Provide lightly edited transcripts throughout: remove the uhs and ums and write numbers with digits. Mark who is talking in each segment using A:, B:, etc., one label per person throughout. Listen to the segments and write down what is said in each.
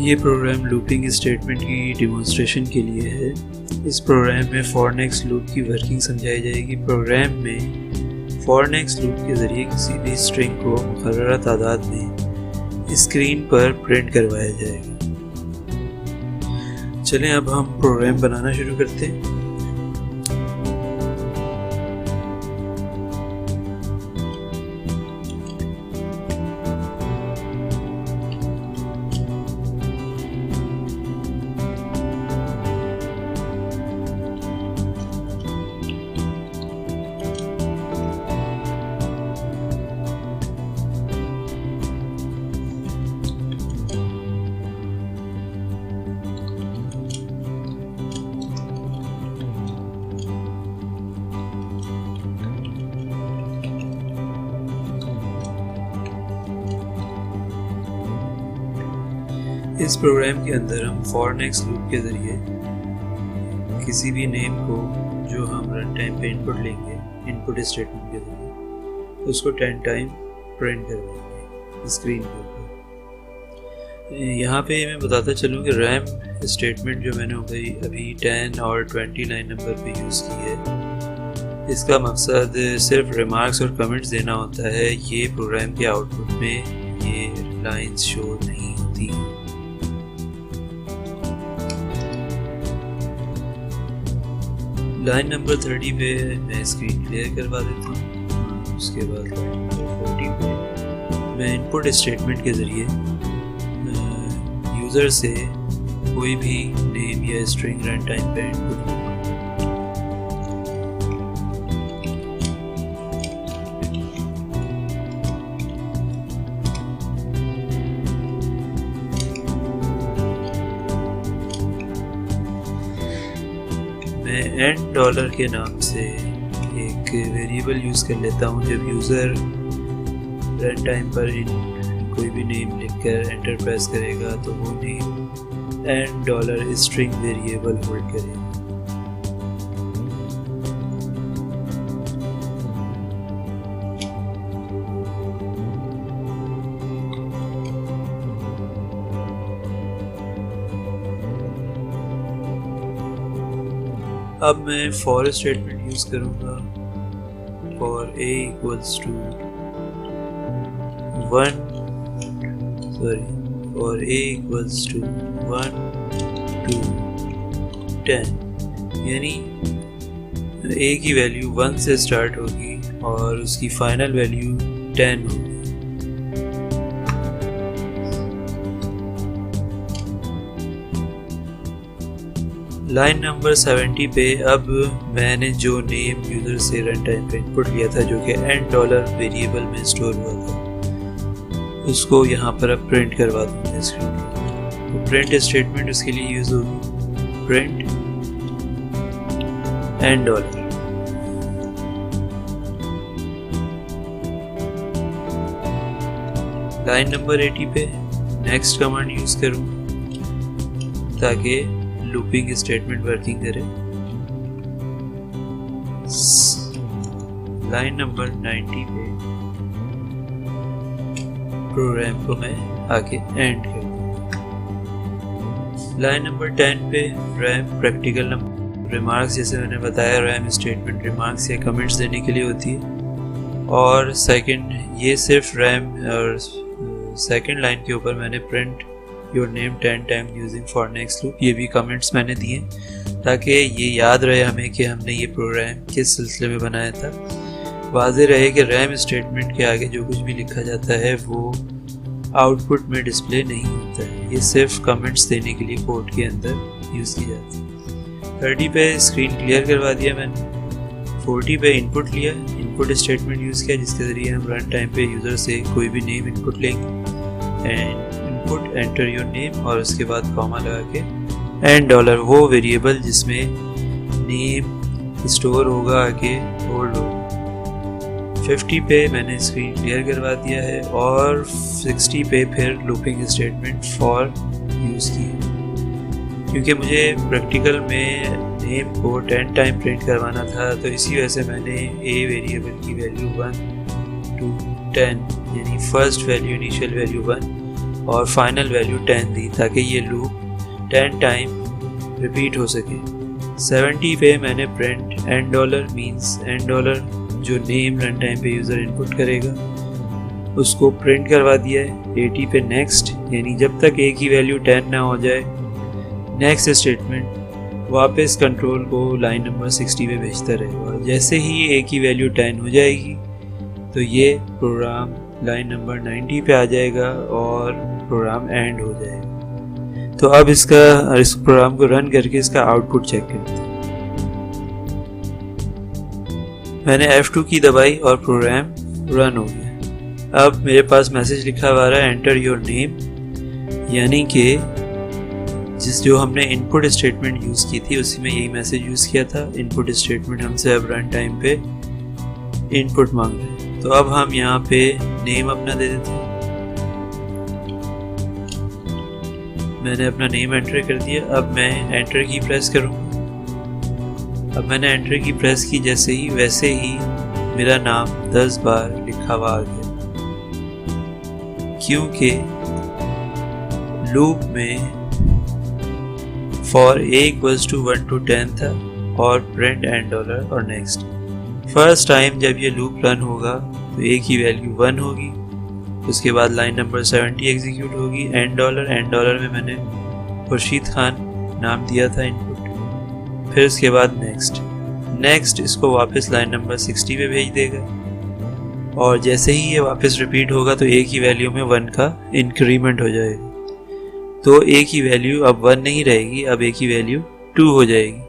A: ये programme looping statement की demonstration के लिए है। इस प्रोग्राम में फॉर नेक्स्ट लूप की वर्किंग समझाई जाएगी। प्रोग्राम में फॉर नेक्स्ट लूप के ज़रिए किसी भी स्ट्रिंग को मुकर्ररा तादाद में स्क्रीन पर प्रिंट करवाया जाएगा। चलें अब हम प्रोग्राम बनाना शुरू करते हैं। इस प्रोग्राम के अंदर हम फॉर नेक्स्ट लूप के ज़रिए किसी भी नेम को जो हम रन टाइम पे इनपुट लेंगे इनपुट स्टेटमेंट के ज़रिए उसको 10 टाइम प्रिंट करवाएंगे स्क्रीन के ऊपर। यहाँ पे मैं बताता चलूँ कि रैम स्टेटमेंट जो मैंने अभी 10 और 29 नंबर पे यूज़ की है, इसका मकसद सिर्फ रिमार्क्स और कमेंट्स देना होता है। ये प्रोग्राम के आउटपुट में ये लाइंस शो नहीं होती। लाइन नंबर 30 पे मैं स्क्रीन क्लियर करवा देता हूँ। उसके बाद लाइन नंबर 40 पे मैं इनपुट स्टेटमेंट के ज़रिए यूज़र से कोई भी नेम या स्ट्रिंग रन टाइम पे इनपुट $n के नाम से एक वेरिएबल यूज़ कर लेता हूँ। जब यूज़र रन टाइम पर कोई भी नेम लिखकर एंटर प्रेस करेगा तो वो name $n string variable hold करेगा। अब मैं फॉर स्टेटमेंट यूज़ करूँगा। For a equals to 1 for a equals to 1 2 10, यानी a की वैल्यू 1 से स्टार्ट होगी और उसकी फाइनल वैल्यू 10 होगी। लाइन नंबर 70 पे अब मैंने जो नेम यूज़र से रन टाइम पे इनपुट लिया था जो कि $n वेरिएबल में स्टोर हुआ था, उसको यहाँ पर अब प्रिंट करवा दूँगा स्क्रीन पर। तो प्रिंट स्टेटमेंट उसके लिए यूज़ होगी, प्रिंट $n। लाइन नंबर 80 पे नेक्स्ट कमांड यूज़ करूँ ताकि लूपिंग स्टेटमेंट वर्किंग करे। लाइन नंबर 90 पे प्रोग्राम को मैं आगे एंड कर दूँगा। लाइन नंबर 10 पे रैम प्रैक्टिकल नंबर रिमार्क्स, जैसे मैंने बताया रैम स्टेटमेंट रिमार्क्स या कमेंट्स देने के लिए होती है। और सेकंड ये सिर्फ रैम और सेकंड लाइन के ऊपर मैंने print your name 10 time using for next loop, ये भी कमेंट्स मैंने दिए ताकि ये याद रहे हमें कि हमने ये प्रोग्राम किस सिलसिले में बनाया था। वाज़ेह रहे कि रैम स्टेटमेंट के आगे जो कुछ भी लिखा जाता है वो आउटपुट में डिस्प्ले नहीं होता है, ये सिर्फ कमेंट्स देने के लिए कोड के अंदर यूज़ की जाती है। 30 पे स्क्रीन क्लियर करवा दिया मैंने। 40 पे इनपुट लिया, इनपुट स्टेटमेंट यूज़ किया जिसके ज़रिए हम रन टाइम पे यूज़र से कोई भी नेम इनपुट लेंगे and input enter your name और उसके बाद कॉमा लगा के $n वो वेरिएबल जिसमें नेम स्टोर होगा आगे होल्ड होगा। 50 पे मैंने स्क्रीन क्लियर करवा दिया है और 60 पे फिर लूपिंग स्टेटमेंट फॉर यूज़ की, क्योंकि मुझे प्रैक्टिकल में नेम को 10 टाइम प्रिंट करवाना था, तो इसी वजह से मैंने a वेरिएबल की वैल्यू 1 to 10 यानी फर्स्ट वैल्यू इनिशियल वैल्यू 1 और फाइनल वैल्यू 10 दी ताकि ये लूप 10 टाइम रिपीट हो सके। 70 पे मैंने print and dollar means and dollar जो नेम रन टाइम पे यूज़र इनपुट करेगा उसको प्रिंट करवा दिया है। 80 पे नेक्स्ट, यानी जब तक ए की वैल्यू 10 ना हो जाए नेक्स्ट स्टेटमेंट वापस कंट्रोल को लाइन नंबर 60 पे भेजता रहेगा। जैसे ही ए की वैल्यू 10 हो जाएगी तो ये प्रोग्राम लाइन नंबर 90 पे आ जाएगा और प्रोग्राम एंड हो जाएगा। तो अब इस प्रोग्राम को रन करके इसका आउटपुट चेक करते हैं। मैंने F2 की दबाई और प्रोग्राम रन हो गया। अब मेरे पास मैसेज लिखा हुआ है एंटर योर नेम, यानी कि जो हमने इनपुट स्टेटमेंट यूज़ की थी उसी में यही मैसेज यूज़ किया था। इनपुट स्टेटमेंट हमसे अब रन टाइम पे इनपुट मांग रहे हैं, तो अब हम यहाँ पे नेम अपना दे देते हैं। मैंने अपना नेम एंटर कर दिया। अब मैं एंटर की प्रेस करूँगा। अब मैंने एंटर की प्रेस की जैसे ही वैसे ही मेरा नाम 10 बार लिखा हुआ आ गया, क्योंकि लूप में for a equals to 1 to 10 था और प्रिंट एंड डॉलर और नेक्स्ट। फर्स्ट टाइम जब ये लूप रन होगा तो ए की वैल्यू 1 होगी, उसके बाद लाइन नंबर 70 एग्जीक्यूट होगी। एंड डॉलर में मैंने खुर्शीद खान नाम दिया था इनपुट। फिर उसके बाद नेक्स्ट इसको वापस लाइन नंबर 60 पे भेज देगा और जैसे ही ये वापस रिपीट होगा तो ए की वैल्यू में 1 का इंक्रीमेंट हो जाएगा। तो ए की वैल्यू अब 1 नहीं रहेगी, अब ए की वैल्यू 2 हो जाएगी।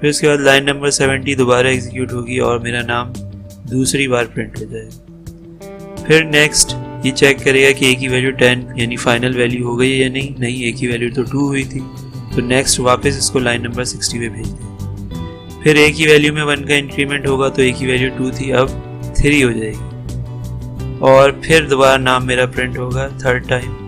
A: फिर उसके बाद लाइन नंबर 70 दोबारा एग्जीक्यूट होगी और मेरा नाम दूसरी बार प्रिंट हो जाएगा। फिर नेक्स्ट ये चेक करेगा कि ए की वैल्यू 10 यानी फाइनल वैल्यू हो गई है या नहीं ए की वैल्यू तो 2 हुई थी, तो नेक्स्ट वापस इसको लाइन नंबर 60 पे भेज दें। फिर ए की वैल्यू में 1 का इंक्रीमेंट होगा तो ए की वैल्यू 2 थी, अब 3 हो जाएगी। और फिर दोबारा नाम मेरा प्रिंट होगा थर्ड टाइम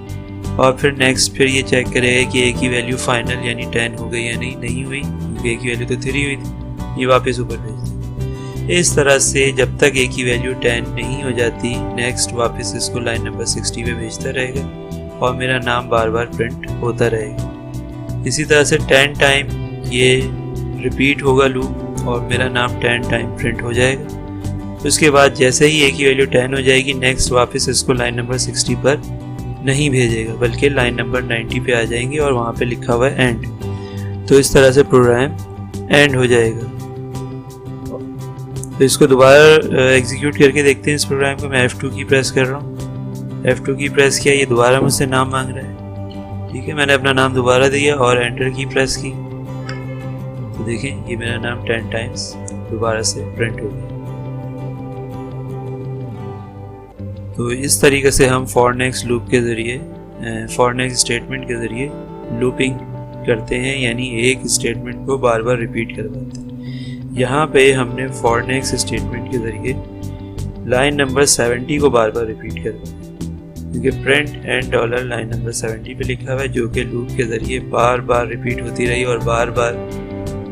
A: और फिर नेक्स्ट फिर ये चेक करेगा कि ए की वैल्यू फाइनल यानी 10 हो गई या नहीं हुई, क्योंकि ए की वैल्यू तो 3 हुई थी। ये वापस ऊपर भेज दें। इस तरह से जब तक ए की वैल्यू 10 नहीं हो जाती नेक्स्ट वापस इसको लाइन नंबर 60 पे भेजता रहेगा और मेरा नाम बार बार प्रिंट होता रहेगा। इसी तरह से 10 टाइम ये रिपीट होगा लूप और मेरा नाम 10 टाइम प्रिंट हो जाएगा। उसके बाद जैसे ही ए की वैल्यू 10 हो जाएगी नेक्स्ट वापस इसको लाइन नंबर 60 पर नहीं भेजेगा बल्कि लाइन नंबर 90 पे आ जाएंगे और वहाँ पे लिखा हुआ है एंड। तो इस तरह से प्रोग्राम एंड हो जाएगा। तो इसको दोबारा एग्जीक्यूट करके देखते हैं इस प्रोग्राम को। मैं F2 की प्रेस कर रहा हूँ। F2 की प्रेस किया, ये दोबारा मुझसे नाम मांग रहा है। ठीक है, मैंने अपना नाम दोबारा दिया और एंटर की प्रेस की तो देखें ये मेरा नाम 10 टाइम्स दोबारा से प्रिंट हो गया। तो इस तरीके से हम फॉर नेक्स्ट लूप के ज़रिए फॉर नेक्स्ट स्टेटमेंट के ज़रिए लूपिंग करते हैं, यानी एक स्टेटमेंट को बार बार रिपीट करवाते हैं। यहाँ पे हमने फॉर नेक्स्ट स्टेटमेंट के ज़रिए लाइन नंबर 70 को बार बार रिपीट करवाया, क्योंकि print and dollar line number 70 पे लिखा हुआ है जो कि लूप के ज़रिए बार बार रिपीट होती रही और बार बार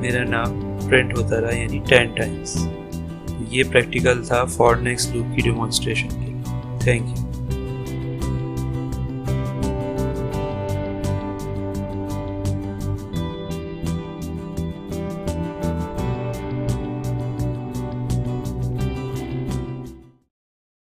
A: मेरा नाम प्रिंट होता रहा, यानी 10 टाइम्स। ये प्रैक्टिकल था फॉर नेक्स्ट लूप की डेमोन्स्ट्रेशन की। Thank you.